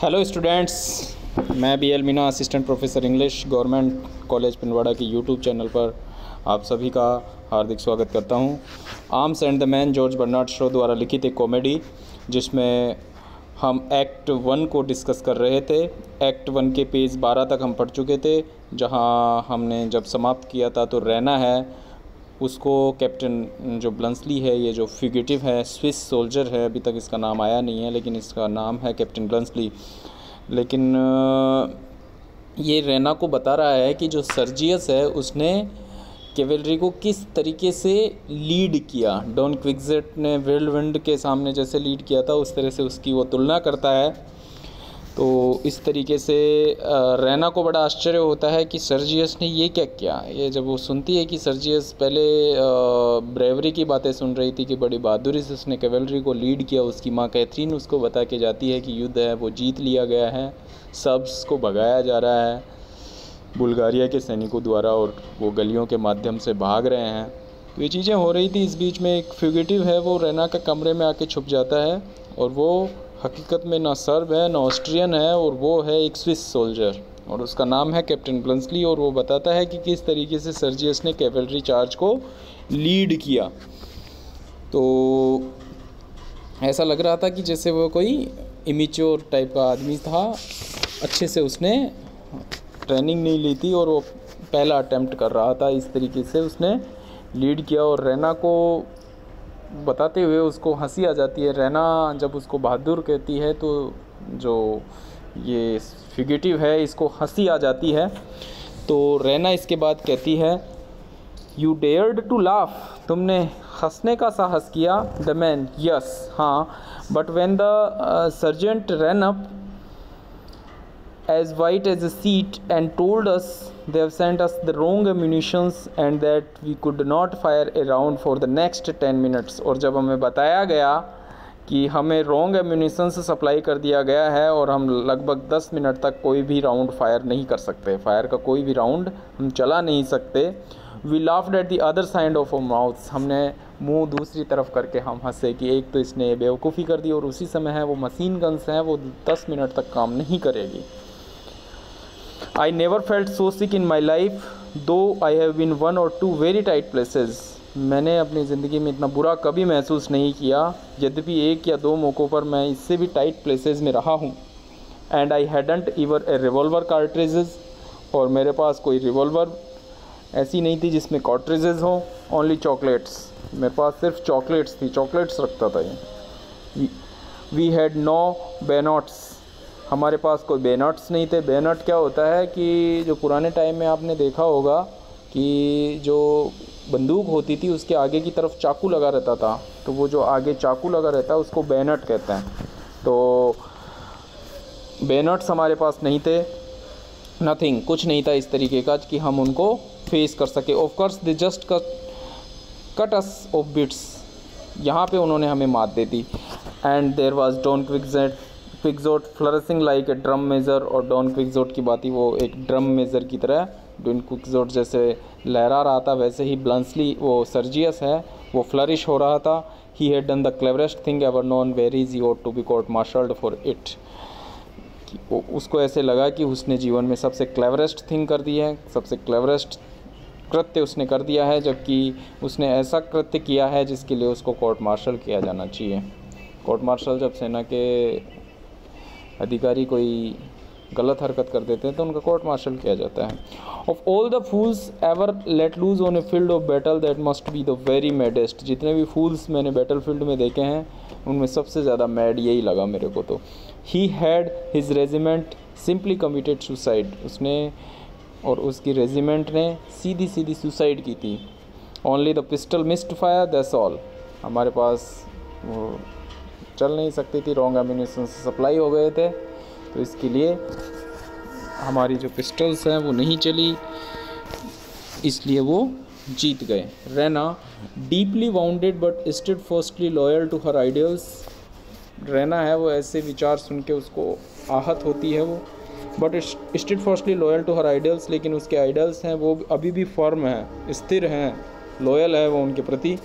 Hello students, मैं B L Meena, assistant professor English, government college Pindwara के YouTube channel पर आप सभी का हार्दिक स्वागत करता हूं। Arms and the Man George Bernard Shaw द्वारा लिखित एक कॉमेडी जिसमें हम एक्ट 1 को डिस्कस कर रहे थे। एक्ट 1 के पेज 12 तक हम पढ़ चुके थे, जहां हमने जब समाप्त किया था तो रैना है, उसको कैप्टन जो ब्लंसली है, ये जो फ्यूगिटिव है, स्विस सोल्जर है, अभी तक इसका नाम आया नहीं है लेकिन इसका नाम है कैप्टन ब्लंसली। लेकिन ये रैना को बता रहा है कि जो सर्जियस है उसने कैवेलरी को किस तरीके से लीड किया। डॉन क्विक्सेट ने व्हिर्लविंड के सामने जैसे लीड किया था उस तरह से उसकी वो तुलना करता है। तो इस तरीके से रैना को बड़ा आश्चर्य होता है कि सर्जियस ने ये क्या किया। ये जब वो सुनती है कि सर्जियस पहले ब्रेवरी की बातें सुन रही थी कि बड़ी बहादुरी से उसने कैवेलरी को लीड किया, उसकी माँ कैथरीन उसको बता के जाती है कि युद्ध है वो जीत लिया गया है, सर्ब्स को भगाया जा रहा है बुल्गारिया के सैनिकों द्वारा और वो गलियों के माध्यम से भाग रहे हैं। तो ये चीज़ें हो रही थी। इस बीच में एक फ्यूगिटिव है, वो रैना के कमरे में आके छुप जाता है और वो हकीकत में ना सर्ब है ना ऑस्ट्रियन है, और वो है एक स्विस सोल्जर और उसका नाम है कैप्टन ब्लंसली। और वो बताता है कि किस तरीके से सर्जियस ने कैवेलरी चार्ज को लीड किया। तो ऐसा लग रहा था कि जैसे वो कोई इमेच्योर टाइप का आदमी था, अच्छे से उसने ट्रेनिंग नहीं ली थी और वो पहला अटेम्प्ट कर रहा था। इस तरीके से उसने लीड किया और रैना को बताते हुए उसको हंसी आ जाती है। रैना जब उसको बहादुर कहती है तो जो ये फ्यूगिटिव है इसको हंसी आ जाती है। तो रैना इसके बाद कहती है, यू डेयर्ड टू लाफ, तुमने हंसने का साहस किया। द मैन, यस, हाँ, but when the sergeant ran up as white as a sheet and told us they have sent us the wrong ammunitions and that we could not fire a round for the next 10 minutes। और जब हमें बताया गया कि हमें wrong ammunition से supply कर दिया गया है और हम लगभग 10 मिनट तक कोई भी राउंड फायर नहीं कर सकते, फायर का कोई भी राउंड हम चला नहीं सकते। We laughed at the other side of our mouths, हमने मुंह दूसरी तरफ करके हम हंसे कि एक तो इसने बेवकूफ़ी कर दी और उसी समय है वो मशीन गन्स हैं, वो 10 मिनट तक काम नहीं करेगी। I never felt so sick in my life, though I have been one or two very tight places। मैंने अपनी ज़िंदगी में इतना बुरा कभी महसूस नहीं किया, यद्यपि एक या दो मौक़ों पर मैं इससे भी टाइट प्लेसेस में रहा हूँ। And I hadn't इवर A revolver cartridges, और मेरे पास कोई रिवॉल्वर ऐसी नहीं थी जिसमें कार्ट्रिजेस हों। ओनली चॉकलेट्स, मेरे पास सिर्फ चॉकलेट्स थी, चॉकलेट्स रखता था ये। वी हैड नो बेनॉट्स, हमारे पास कोई बेनट्स नहीं थे। बेनट क्या होता है कि जो पुराने टाइम में आपने देखा होगा कि जो बंदूक होती थी उसके आगे की तरफ चाकू लगा रहता था, तो वो जो आगे चाकू लगा रहता है उसको बेनट कहते हैं। तो बेनट्स हमारे पास नहीं थे, नथिंग, कुछ नहीं था इस तरीके का कि हम उनको फेस कर सके। Of course they just cut us off bits, यहाँ पे उन्होंने हमें मात दे दी। And there was Don Quixote flourishing like a drum major, और डॉन क्विक्सोट की बात ही वो एक ड्रम मेजर की तरह डॉन क्विक्सोट जैसे लहरा रहा था, वैसे ही ब्लंसली वो सर्जियस है वो फ्लरिश हो रहा था। He had done the cleverest thing ever known, very easy ought to be court martialled for it. उसको ऐसे लगा कि उसने जीवन में सबसे क्लेवरेस्ट थिंग कर दी है, सबसे क्लेवरेस्ट कृत्य उसने कर दिया है, जबकि उसने ऐसा कृत्य किया है जिसके लिए उसको कोर्ट मार्शल किया जाना चाहिए। कोर्ट मार्शल जब सेना के अधिकारी कोई गलत हरकत कर देते हैं तो उनका कोर्ट मार्शल किया जाता है। Of all the fools ever let loose on a field of battle that must be the very maddest, जितने भी फूल्स मैंने बैटल फील्ड में देखे हैं उनमें सबसे ज़्यादा मैड यही लगा मेरे को। तो he had his regiment simply committed suicide, उसने और उसकी रेजिमेंट ने सीधी सीधी सुसाइड की थी। Only the pistol missed fire, that's all, हमारे पास वो चल नहीं सकती थी, रॉन्ग एम्यूनिशन से सप्लाई हो गए थे, तो इसके लिए हमारी जो पिस्टल्स हैं वो नहीं चली, इसलिए वो जीत गए। Raina deeply wounded but steadfastly loyal to her ideals, Raina है वो ऐसे विचार सुन के उसको आहत होती है वो, but steadfastly loyal to her ideals, लेकिन उसके आइडियल्स हैं वो अभी भी फर्म हैं, स्थिर हैं, लॉयल है वो उनके प्रति।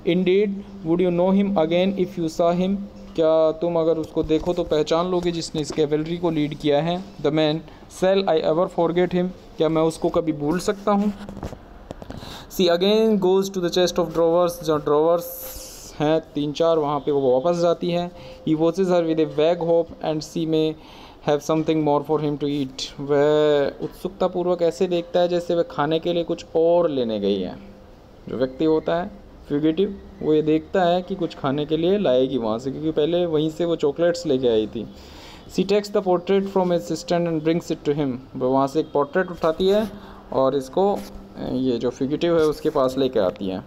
Indeed, would you know him again if you saw him? क्या तुम अगर उसको देखो तो पहचान लोगे जिसने इस कैवलरी को लीड किया है? The man, shall I ever forget him, क्या मैं उसको कभी भूल सकता हूँ? She again goes to the chest of drawers, जहाँ ड्रॉवर्स हैं 3-4 वहाँ पे वो वापस जाती है। ही वॉचेज हर विद ए वैग hope and see may have something more for him to eat. वह उत्सुकतापूर्वक ऐसे देखता है जैसे वह खाने के लिए कुछ और लेने गई है। जो व्यक्ति होता है फ्यूगिटिव, वो ये देखता है कि कुछ खाने के लिए लाएगी वहाँ से, क्योंकि पहले वहीं से वो चॉकलेट्स लेके आई थी। She takes the portrait from his stand and brings it to him. वो वहाँ से एक पोर्ट्रेट उठाती है और इसको ये जो फ्यूगिटिव है उसके पास लेके आती है।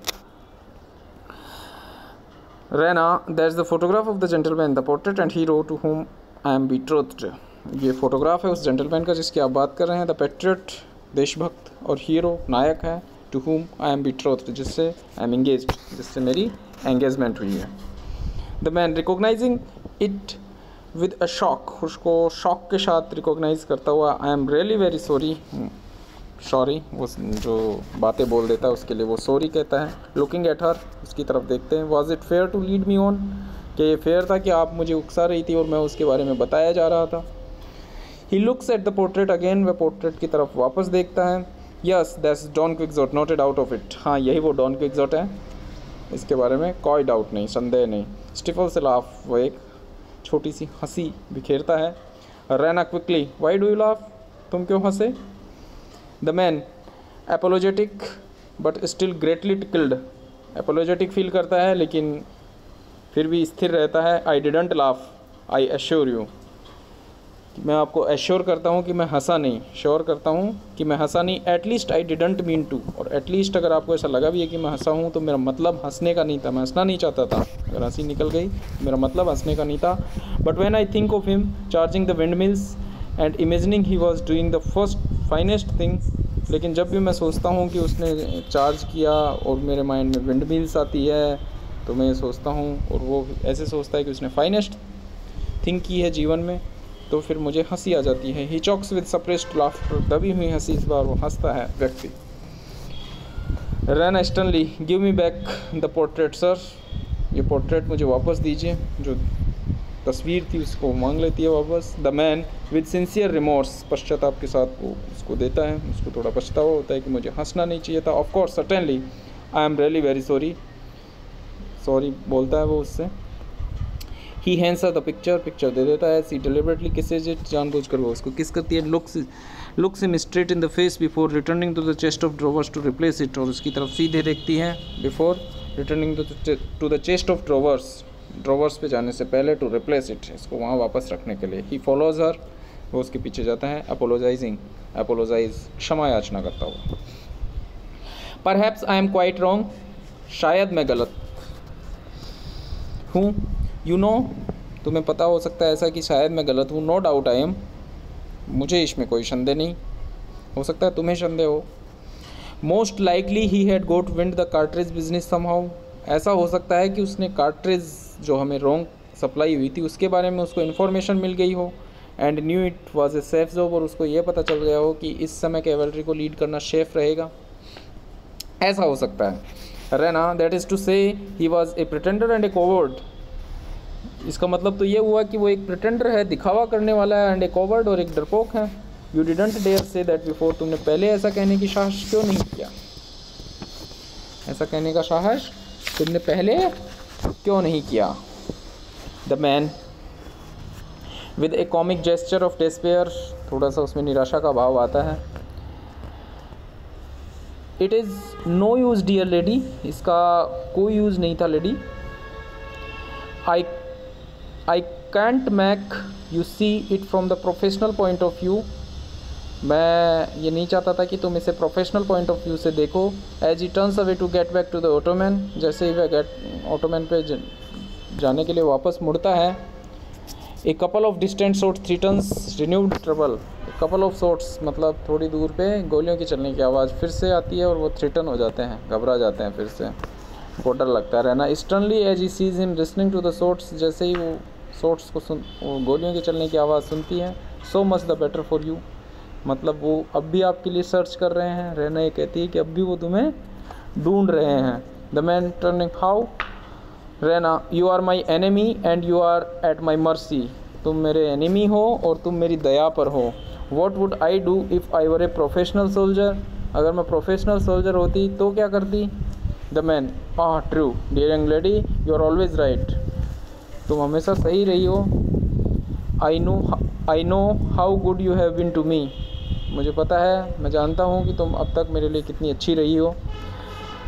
Raina, that's the photograph of the gentleman the portrait and hero to whom I M बीट्रोथ्ड। ये फोटोग्राफ है उस जेंटलमैन का जिसकी आप बात कर रहे हैं। द पेट्रियट, देशभक्त, और हीरो, नायक है। टू हुम आई एम बीट्रोथ्ड, जिससे आई एम एंगेज्ड, जिससे मेरी एंगेजमेंट हुई है। The man recognising it with a shock, उसको शॉक के साथ रिकॉग्नाइज करता हुआ, I am really very sorry, sorry, वो जो बातें बोल देता है उसके लिए वो सॉरी कहता है। लुकिंग एट हर, उसकी तरफ देखते हैं। Was it fair to lead me on, कि ये फेयर था कि आप मुझे उकसा रही थी और मैं उसके बारे में बताया जा रहा था। He looks at the portrait again, वह पोर्ट्रेट की तरफ वापस देखता है। Yes that's Don Quixote, noted out of it, हाँ यही वो डॉन क्विक्सोट है, इसके बारे में कोई डाउट नहीं, संदेह नहीं। स्टिफल से लाफ, वो एक छोटी सी हंसी बिखेरता है। Raina quickly, why do you laugh, तुम क्यों हंसे? The man, apologetic but still greatly tickled, apologetic फील करता है लेकिन फिर भी स्थिर रहता है। I didn't laugh, I assure you, मैं आपको एश्योर करता हूँ कि मैं हंसा नहीं, श्योर करता हूँ कि मैं हंसा नहीं। At least I didn't mean to, और एटलीस्ट अगर आपको ऐसा लगा भी है कि मैं हंसा हूँ तो मेरा मतलब हंसने का नहीं था, मैं हंसना नहीं चाहता था, अगर हंसी निकल गई मेरा मतलब हंसने का नहीं था। But when I think of him charging the wind mills and imagining he was doing the first finest thing, लेकिन जब भी मैं सोचता हूँ कि उसने चार्ज किया और मेरे माइंड में विंड मिल्स आती है तो मैं ये सोचता हूँ, और वो ऐसे सोचता है कि उसने फाइनेस्ट थिंग की है जीवन में, तो फिर मुझे हंसी आ जाती है। ही चॉक्स विद सप्रेस्ड लाफ्टर, दबी हुई हंसी, इस बार वो हंसता है व्यक्ति। Raina Stanley, give me back the portrait sir, ये पोर्ट्रेट मुझे वापस दीजिए, जो तस्वीर थी उसको मांग लेती है वापस। The man with sincere remorse, पश्चाताप के साथ वो उसको देता है, उसको थोड़ा पछतावा होता है कि मुझे हंसना नहीं चाहिए था। Of course certainly I am really very sorry, sorry बोलता है वो उससे। ही हैंड्स द पिक्चर, पिक्चर दे देता है। सी डिलिबरेटली किसेज इट, जानबूझकर वो उसको किस करती है। Looks him straight in the face before returning to the chest of drawers to replace it, और उसकी तरफ सीधे देखती है before returning to the chest of drawers, drawers पे जाने से पहले, टू रिप्लेस इट, इसको वहाँ वापस रखने के लिए। ही फॉलोज हर, वो उसके पीछे जाता है। अपोलोजाइज, क्षमा याचना करता हुआ। Perhaps I am quite wrong, शायद मैं गलत हूँ। यू नो, तुम्हें पता हो सकता है ऐसा कि शायद मैं गलत हूँ। नो डाउट आई एम, मुझे इसमें कोई संदेह नहीं, हो सकता है तुम्हें संदेह हो। Most likely he had got wind the cartridge business somehow, ऐसा हो सकता है कि उसने कार्ट्रिज जो हमें रॉन्ग सप्लाई हुई थी उसके बारे में उसको इन्फॉर्मेशन मिल गई हो। And knew it was a safe job, और उसको ये पता चल गया हो कि इस समय कैवलरी को लीड करना सेफ रहेगा, ऐसा हो सकता है। रेना, दैट इज़ टू से he was a pretender and A coward, इसका मतलब तो ये हुआ कि वो एक प्रिटेंडर है, दिखावा करने वाला है, एंड ए कोवर्ड, और एक डरपोक है। You didn't dare say that before, तुमने पहले ऐसा कहने की साहस क्यों नहीं किया, ऐसा कहने का साहस तुमने पहले क्यों नहीं किया। The man with a comic gesture of despair, थोड़ा सा उसमें निराशा का भाव आता है। It is no use dear lady, इसका कोई यूज़ नहीं था lady. I can't make you see it from the professional point of view, मैं ये नहीं चाहता था कि तुम इसे प्रोफेशनल पॉइंट ऑफ व्यू से देखो। As he turns away to get back to the ottoman, जैसे ही वह ऑटोमैन पे जाने के लिए वापस मुड़ता है। A couple of distant shots threatens renewed trouble, couple of shots मतलब थोड़ी दूर पे गोलियों की चलने की आवाज़ फिर से आती है और वो थ्रिटन हो जाते हैं, घबरा जाते हैं, फिर से को डर लगता है। Raina sternly as he sees him listening to the shots, जैसे ही वो शॉट्स को वो गोलियों के चलने की आवाज़ सुनती है। So much the better for you, मतलब वो अब भी आपके लिए सर्च कर रहे हैं। रहना ये कहती है कि अब भी वो तुम्हें ढूंढ रहे हैं। The man turning, how Raina, you are my enemy and you are at my mercy, तुम मेरे एनिमी हो और तुम मेरी दया पर हो। What would I do if I were a professional soldier, अगर मैं प्रोफेशनल सोल्जर होती तो क्या करती। The man, true dear young lady, you are always right, तुम हमेशा सही रही हो। I know how good you have been to me, मुझे पता है, मैं जानता हूँ कि तुम अब तक मेरे लिए कितनी अच्छी रही हो।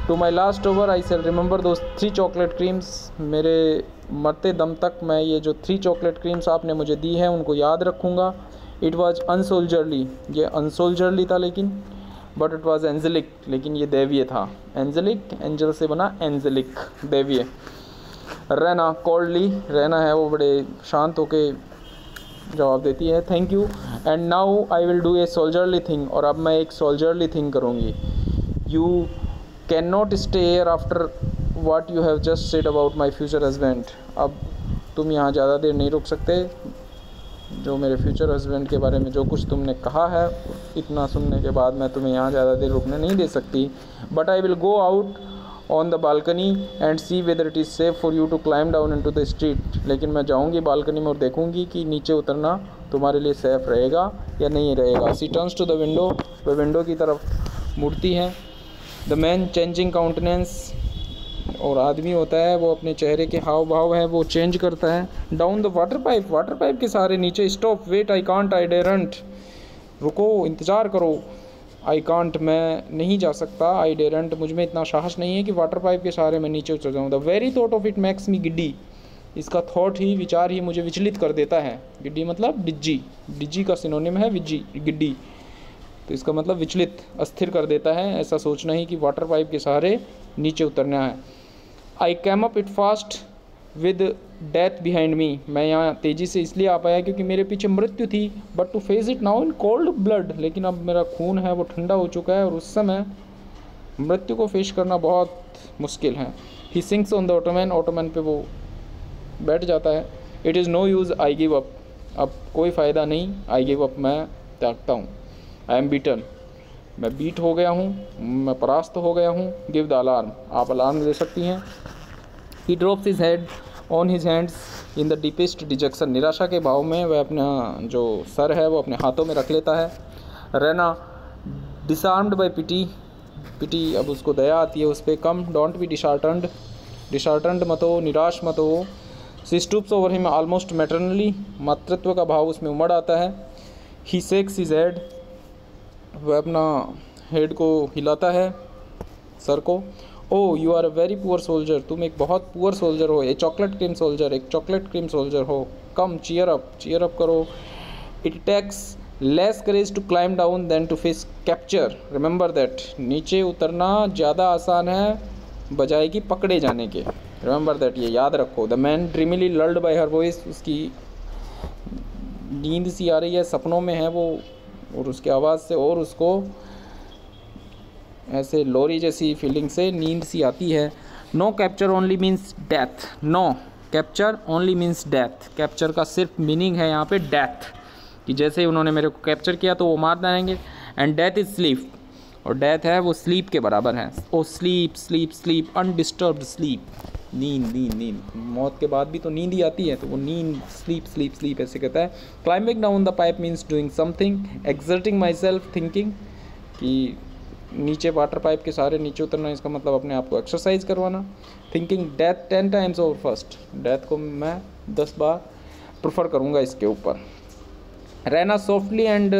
To my last over I shall remember those 3 chocolate creams, मेरे मरते दम तक मैं ये जो 3 चॉकलेट क्रीम्स आपने मुझे दी हैं उनको याद रखूँगा। इट वॉज अनसोल्जरली, ये अनसोल्जरली था लेकिन, बट इट वॉज एंजेलिक, लेकिन ये दैवीय था। एंजेलिक, एंजल से बना एंजेलिक, दैवीय। रहना कोल्डली, रहना है वो बड़े शांत होके जवाब देती है, thank you and now I will do a soldierly thing, और अब मैं एक सोल्जरली थिंग करूँगी। You can not stay here after what you have just said about my future husband, अब तुम यहाँ ज़्यादा देर नहीं रुक सकते, जो मेरे फ्यूचर हस्बैंड के बारे में जो कुछ तुमने कहा है इतना सुनने के बाद मैं तुम्हें यहाँ ज़्यादा देर रुकने नहीं दे सकती। But I will go out on the balcony and see whether it is safe for you to climb down into the street, लेकिन मैं जाऊँगी बालकनी में और देखूँगी कि नीचे उतरना तुम्हारे लिए सेफ़ रहेगा या नहीं रहेगा। सी टर्न्स टू द विंडो, वह विंडो की तरफ मुड़ती है। द मैन चेंजिंग काउंटेनेंस, और आदमी होता है वो अपने चेहरे के हाव भाव है वो चेंज करता है। Down the water pipe, water pipe के सहारे नीचे। स्टॉप, वेट, आई कांट, आई डेरंट, रुको, इंतज़ार करो। आई कांट, मैं नहीं जा सकता। आई डेरंट, मुझ में इतना साहस नहीं है कि वाटर पाइप के सहारे मैं नीचे उतर जाऊँ। The very thought of it makes me giddy, इसका थॉट ही, विचार ही मुझे विचलित कर देता है। गिड्डी मतलब डिज्जी, डिज्जी का सिनोनिम है विज्जी, गिड्डी, तो इसका मतलब विचलित, अस्थिर कर देता है ऐसा सोचना ही कि वाटर पाइप के सहारे नीचे उतरना है। I came up it fast with death behind me, मैं यहाँ तेज़ी से इसलिए आ पाया क्योंकि मेरे पीछे मृत्यु थी। But to face it now in cold blood, लेकिन अब मेरा खून है वो ठंडा हो चुका है और उस समय मृत्यु को फेस करना बहुत मुश्किल है। He sinks on the ottoman, ottoman पे वो बैठ जाता है। It is no use, I give up, अब कोई फ़ायदा नहीं, आई गिव अप, मैं त्यागता हूँ। आई एम बीटन, मैं बीट हो गया हूँ, मैं परास्त हो गया हूँ। गिव द अलार्म, आप अलार्म दे सकती हैं। ही drops his head on his hands in the deepest detection, निराशा के भाव में वह अपना जो सर है वो अपने हाथों में रख लेता है। रहना डिसआर्म्ड बाई पिटी, पिटी, अब उसको दया आती है उस पर। Come, don't be disheartened, disheartened मत हो, निराश मत हो। She stoops over him almost maternally, मातृत्व का भाव उसमें उमड़ आता है। ही शेक्स हिज हेड, वह अपना हेड को हिलाता है, सर को। Oh you are a very poor soldier, तुम एक बहुत पुअर सोल्जर हो। ए चॉकलेट क्रीम सोल्जर, एक चॉकलेट क्रीम सोल्जर हो। कम, चीयर अप करो। It takes less courage to climb down than to face capture, remember that, नीचे उतरना ज़्यादा आसान है बजाय कि पकड़े जाने के। रिमेंबर दैट, ये याद रखो। The man dreamily lulled by her voice, उसकी नींद सी आ रही है, सपनों में है वो, और उसकी आवाज़ से और उसको ऐसे लोरी जैसी फीलिंग से नींद सी आती है। No capture only means death, no capture only means death, capture का सिर्फ मीनिंग है यहाँ पे डेथ, कि जैसे उन्होंने मेरे को कैप्चर किया तो वो मार देंगे। एंड डेथ इज़ स्लीप, और डेथ है वो स्लीप के बराबर है। Oh sleep sleep sleep, undisturbed sleep, नींद नींद नींद, मौत के बाद भी तो नींद ही आती है, तो वो नींद, स्लीप स्लीप स्लीप ऐसे कहता है। Climbing down the pipe means doing something, exerting my self, thinking, कि नीचे वाटर पाइप के सहारे नीचे उतरना, इसका मतलब अपने आप को एक्सरसाइज करवाना। Thinking death 10 times over first, डेथ को मैं 10 बार प्रेफर करूँगा इसके ऊपर। Raina softly and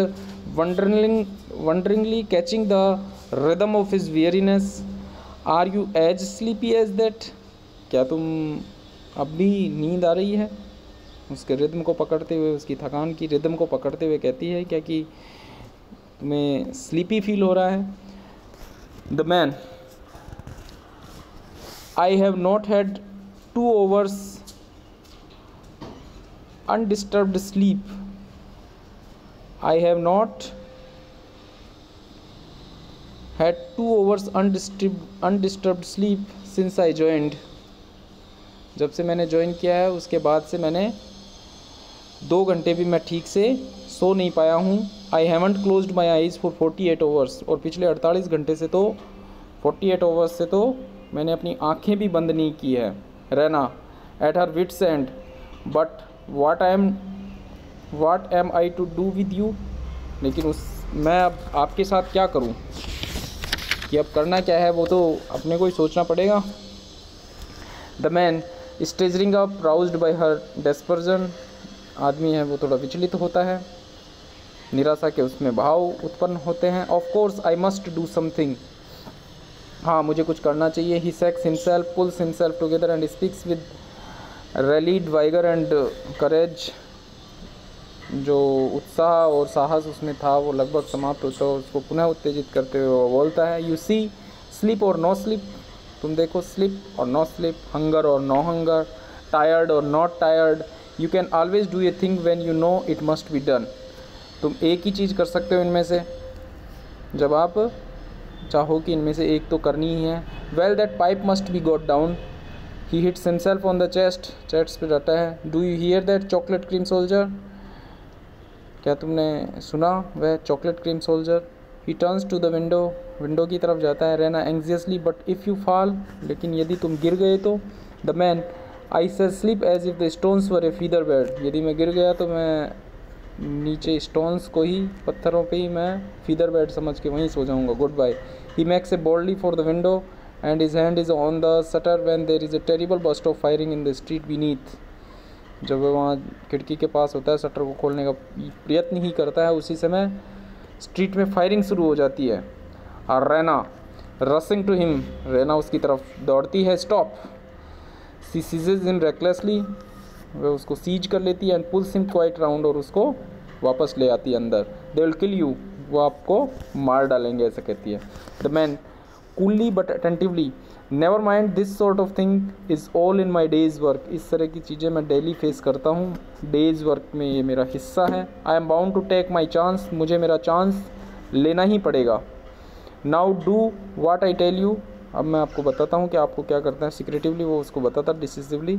wonderingly catching the rhythm of his weariness, are you as sleepy as that, क्या तुम अब भी नींद आ रही है। उसके रिदम को पकड़ते हुए, उसकी थकान की रिदम को पकड़ते हुए कहती है क्या कि तुम्हें स्लीपी फील हो रहा है। The man, I have not had 2 hours undisturbed sleep, I have not had 2 hours undisturbed sleep since I joined, जब से मैंने ज्वाइन किया है उसके बाद से मैंने 2 घंटे भी मैं ठीक से सो नहीं पाया हूँ। I haven't closed my eyes for 48 hours, और पिछले 48 घंटे से तो 48 hours से तो मैंने अपनी आँखें भी बंद नहीं की है। Raina at her wits end, but what am I to do with you, लेकिन मैं अब आपके साथ क्या करूं, कि अब करना क्या है वो तो अपने को ही सोचना पड़ेगा। The man staggering up roused by her desperation, आदमी है वो थोड़ा विचलित होता है, निराशा के उसमें भाव उत्पन्न होते हैं। Of course I must do something, हाँ मुझे कुछ करना चाहिए। He shakes himself, pulls himself together and speaks with rallied vigour and courage, जो उत्साह और साहस उसमें था वो लगभग समाप्त होता है, उसको पुनः उत्तेजित करते हुए वो बोलता है, यू सी स्लीप और नो स्लीप, तुम देखो स्लीप और नो स्लीप, हंगर और नो हंगर, टायर्ड और not tired, you can always do a thing when you know it must be done, तुम एक ही चीज़ कर सकते हो इनमें से जब आप चाहो कि इनमें से एक तो करनी ही है। Well that pipe must be got down, he hits himself on the chest पे रहता है। Do you hear that chocolate cream soldier, क्या तुमने सुना वह chocolate cream soldier. He turns to the window की तरफ जाता है। Raina anxiously, but if you fall, लेकिन यदि तुम गिर गए तो। The man I say sleep as if the stones were a feather bed, यदि मैं गिर गया तो मैं नीचे स्टोन्स को ही, पत्थरों पे ही मैं फीदर बेड समझ के वहीं सो जाऊंगा। Goodbye. He makes a boldly for the window and his hand is on the shutter when there is a terrible burst of firing in the street beneath, जब वह वहाँ खिड़की के पास होता है, शटर को खोलने का प्रयत्न ही करता है, उसी समय स्ट्रीट में फायरिंग शुरू हो जाती है। और Raina rushing to him, Raina उसकी तरफ दौड़ती है। Stop, she seizes him recklessly, वह उसको सीज कर लेती है। And pulls him quite round, और उसको वापस ले आती है अंदर। दे विल किल यू, वो आपको मार डालेंगे, ऐसा कहती है। The man coolly but attentively, never mind this sort of thing is all in my days work, इस तरह की चीज़ें मैं डेली फेस करता हूँ, डेज़ वर्क में ये मेरा हिस्सा है। I am bound to take my chance, मुझे मेरा चांस लेना ही पड़ेगा। Now do what I tell you, अब मैं आपको बताता हूँ कि आपको क्या करना है। सिक्रेटिवली वो उसको बताता, decisively.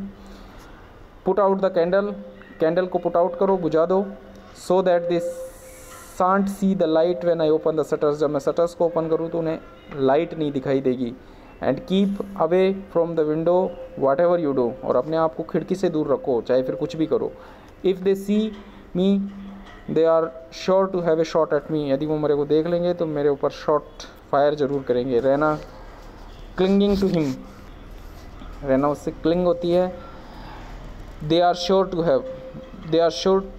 Put out the candle को पुट आउट करो, बुझा दो। So that this shan't see the light when I open the shutters, जब मैं शटर्स को ओपन करूँ तो उन्हें लाइट नहीं दिखाई देगी। And keep away from the window whatever you do, और अपने आप को खिड़की से दूर रखो, चाहे फिर कुछ भी करो। If they see me they are sure to have a shot at me, यदि वो मेरे को देख लेंगे तो मेरे ऊपर शॉट फायर ज़रूर करेंगे। रहना क्लिंगिंग टू हिम, रहना उससे क्लिंग होती है। They are sure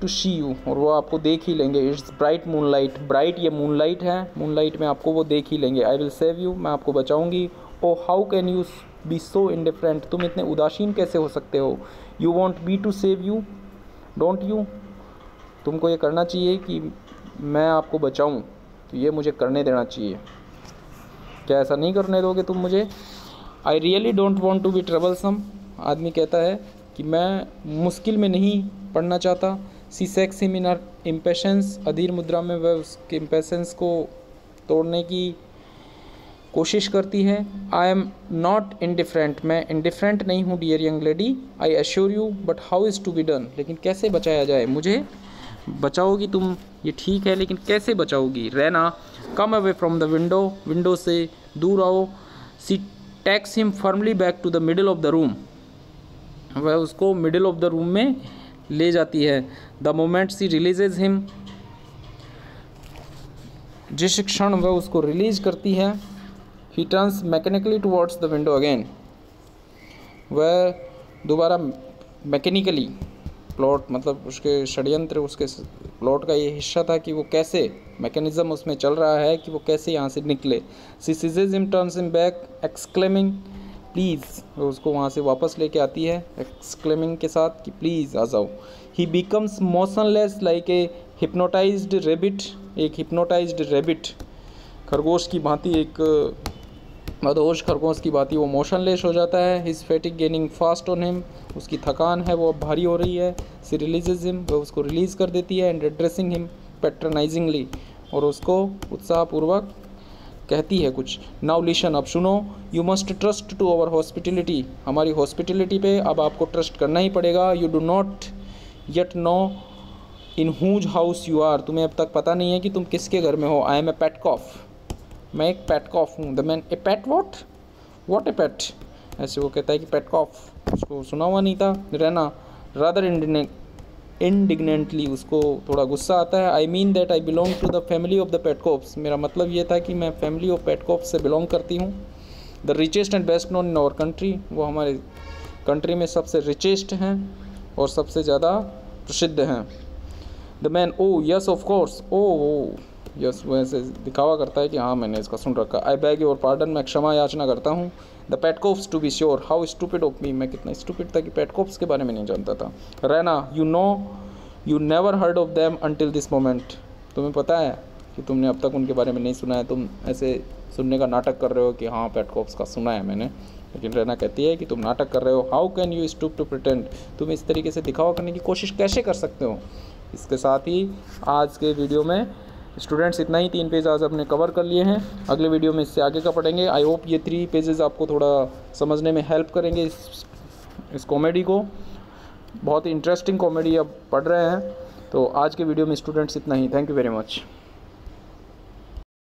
to see you, और वो आपको देख ही लेंगे। इट्स ब्राइट मूनलाइट, ब्राइट ये मूनलाइट है, मूनलाइट में आपको वो देख ही लेंगे। आई विल सेव यू, मैं आपको बचाऊंगी। Oh how can you be so indifferent, तुम इतने उदासीन कैसे हो सकते हो। You want me to save you don't you, तुमको ये करना चाहिए कि मैं आपको बचाऊं, तो ये मुझे करने देना चाहिए, क्या ऐसा नहीं करने दोगे तुम मुझे। I really don't want to be troublesome, आदमी कहता है कि मैं मुश्किल में नहीं पड़ना चाहता। She shakes him in her impatience, अधीर मुद्रा में वह उसके इम्पेशंस को तोड़ने की कोशिश करती है। आई एम नॉट इंडिफरेंट, मैं इंडिफरेंट नहीं हूँ dear young lady, I assure you, but how is to be done, लेकिन कैसे बचाया जाए, मुझे बचाओगी तुम, ये ठीक है, लेकिन कैसे बचाओगी। Raina come away from the window से दूर आओ। She takes him firmly back to the middle of the room, वह उसको मिडिल ऑफ द रूम में ले जाती है। The moment she releases him, जिस क्षण वह उसको रिलीज करती है, he turns mechanically towards the window again, वह दोबारा मैकेनिकली, प्लॉट मतलब उसके षड्यंत्र, उसके प्लॉट का ये हिस्सा था कि वो कैसे, मैकेनिज्म उसमें चल रहा है कि वो कैसे यहाँ से निकले। She seizes him, turns him back, exclaiming please, वो उसको वहाँ से वापस लेके आती है एक्सक्लेमिंग के साथ कि प्लीज़ आ जाओ। ही becomes motionless like a hypnotised rebate, एक हिप्नोटाइज्ड रेबिट, खरगोश की भांति, एक मदहोश खरगोश की भांति वो मोशनलेस हो जाता है। His फैटिक gaining fast on him, उसकी थकान है वो अब भारी हो रही है। सी रिलीजेज हिम, वो उसको रिलीज़ कर देती है। एंड एड्रेसिंग हिम पैट्रनाइजिंगली, और उसको उत्साहपूर्वक कहती है कुछ। नाउ लिशन, अब सुनो। You must trust to our hospitality, हमारी हॉस्पिटलिटी पे अब आपको ट्रस्ट करना ही पड़ेगा। You do not yet know in whose house you are, तुम्हें अब तक पता नहीं है कि तुम किसके घर में हो। आई एम ए पेटकॉफ, मैं एक पेटकॉफ हूँ। The man a pet what a pet, ऐसे वो कहता है कि पेटकॉफ, उसको सुना हुआ नहीं था रैना, रादर इंडिग्नेंटली, उसको थोड़ा गुस्सा आता है। I mean that I belong to the family of the Petkoffs, मेरा मतलब ये था कि मैं फैमिली ऑफ पेटकॉफ से बिलोंग करती हूँ। The richest and best known in our country, वो हमारे कंट्री में सबसे रिचेस्ट हैं और सबसे ज़्यादा प्रसिद्ध हैं। The man, O yes of course, O yes, वो ऐसे दिखावा करता है कि हाँ मैंने इसका सुन रखा। आई बैग योर पार्डन, मैं क्षमा याचना करता हूँ। The Petkoffs, to be sure, how stupid of me, मैं कितना स्टूपिड था कि पेटकॉफ्स के बारे में नहीं जानता था। Raina, you know you never heard of them until this moment, तुम्हें पता है कि तुमने अब तक उनके बारे में नहीं सुना है, तुम ऐसे सुनने का नाटक कर रहे हो कि हाँ पेटकॉफ्स का सुना है मैंने, लेकिन रैना कहती है कि तुम नाटक कर रहे हो। How can you stoop to pretend, तुम इस तरीके से दिखावा करने की कोशिश कैसे कर सकते हो। इसके साथ ही आज के वीडियो में स्टूडेंट्स इतना ही, 3 पेज आज अपने कवर कर लिए हैं। अगले वीडियो में इससे आगे का पढ़ेंगे। आई होप ये 3 पेजेस आपको थोड़ा समझने में हेल्प करेंगे इस कॉमेडी को। बहुत ही इंटरेस्टिंग कॉमेडी अब पढ़ रहे हैं। तो आज के वीडियो में स्टूडेंट्स इतना ही। Thank you very much.